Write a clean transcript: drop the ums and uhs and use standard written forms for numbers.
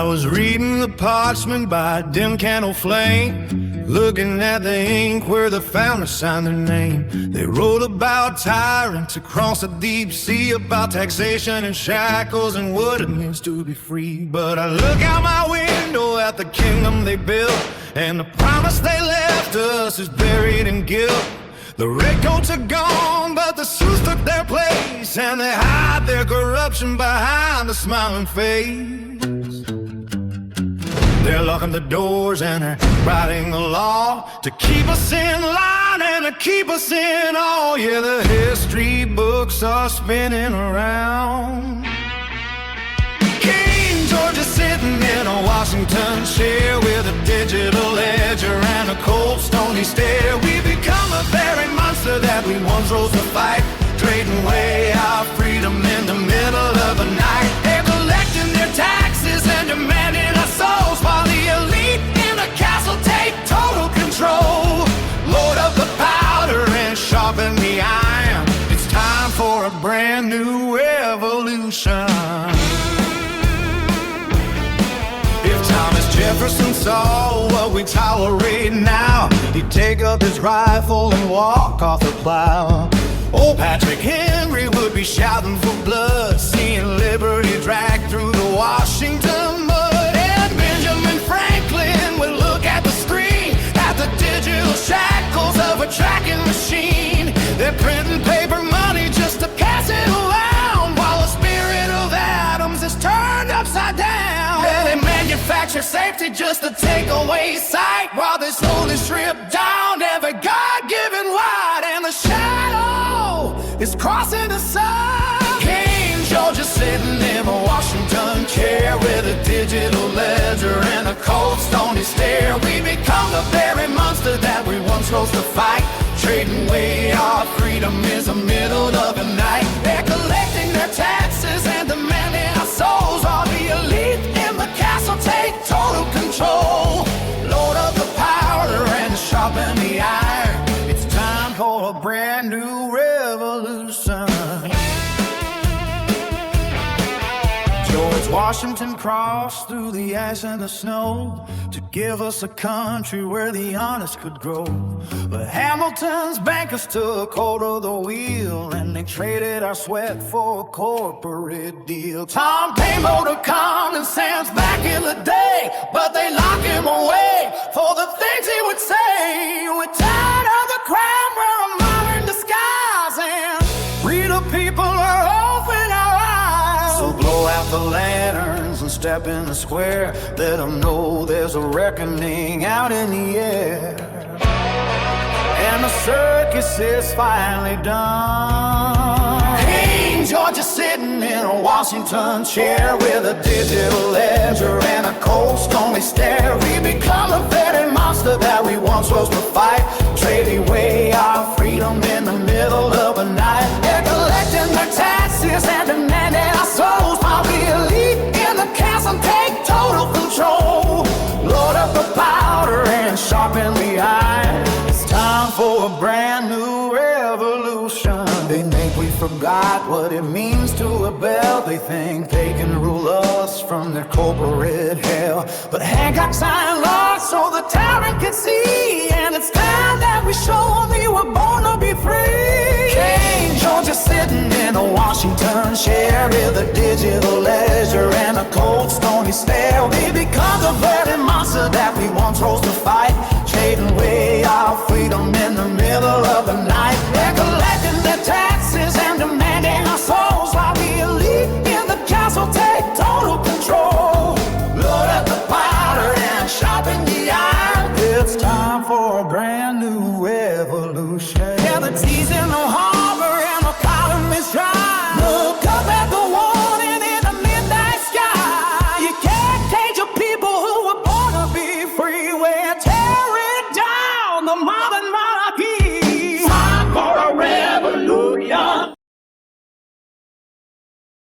was reading the parchment by a dim candle flame, looking at the ink where the founders signed their name. They wrote about tyrants across the deep sea, about taxation and shackles and what it means to be free. But I look out my window at the kingdom they built, and the promise they left us is buried in guilt. The redcoats are gone, but the suits took their place, and they hide their corruption behind a smiling face. They're locking the doors and they're writing the law to keep us in line and to keep us in awe. Yeah, the history books are spinning around. King George is sitting in a Washington chair with a digital ledger and a cold stony stare. We become a very monster that we once rose to fight, trading away our freedom in the middle of the night. They're collecting their taxes and demanding our souls, while the elite in the castle take total control. Load up the powder and sharpen the iron. It's time for a brand new revolution. If Thomas Jefferson saw what we tolerate now, he'd take up his rifle and walk off the plow. Old Patrick Henry would be shouting for blood, seeing liberty dragged through the Washington mud. And Benjamin Franklin would look at the screen, at the digital shackles of a tracking machine. They're printing paper money just to pass it around, while the spirit of Adams is turned upside down. Yeah, they manufacture safety just to take away sight, while they slowly strip down every God-given right, and the shadow is crossing the sun. King George is sitting in a Washington chair with a digital ledger and a cold stony stare. We become the very monster that we once rose to fight, trading away our freedom in the middle of the night. They're collecting their taxes and demanding our souls, while the elite in the castle take total control. Load up the powder and sharpen the iron. It's time for a brand new revolution. George Washington crossed through the ice and the snow to give us a country where the honest could grow. But Hamilton's bankers took hold of the wheel, and they traded our sweat for a corporate deal. Tom Paine wrote a common sense back in the day, but they lock him away for the things he would say. We're tired of the crime, we're a modern disguise, and we the people are open our eyes. So blow out the lanterns and step in the square, let them know there's a reckoning out in the air. And the circus is finally done. King George is sitting in a Washington chair with a digital ledger and a cold stony stare. We become a very monster that we once rose to fight, trading away our freedom in the middle of the night. They're collecting their taxes and demanding our souls, while the elite in the castle take total control. Load up the powder and sharpen the iron. It's time for a brand new revolution. They think we forgot what it means to rebel. They think they can rule us from their corporate hell. But Hancock signed laws so the tyrant could see, and it's time that we show them we were born to be free. King George is sitting in a Washington chair with a digital ledger and a cold stony stare.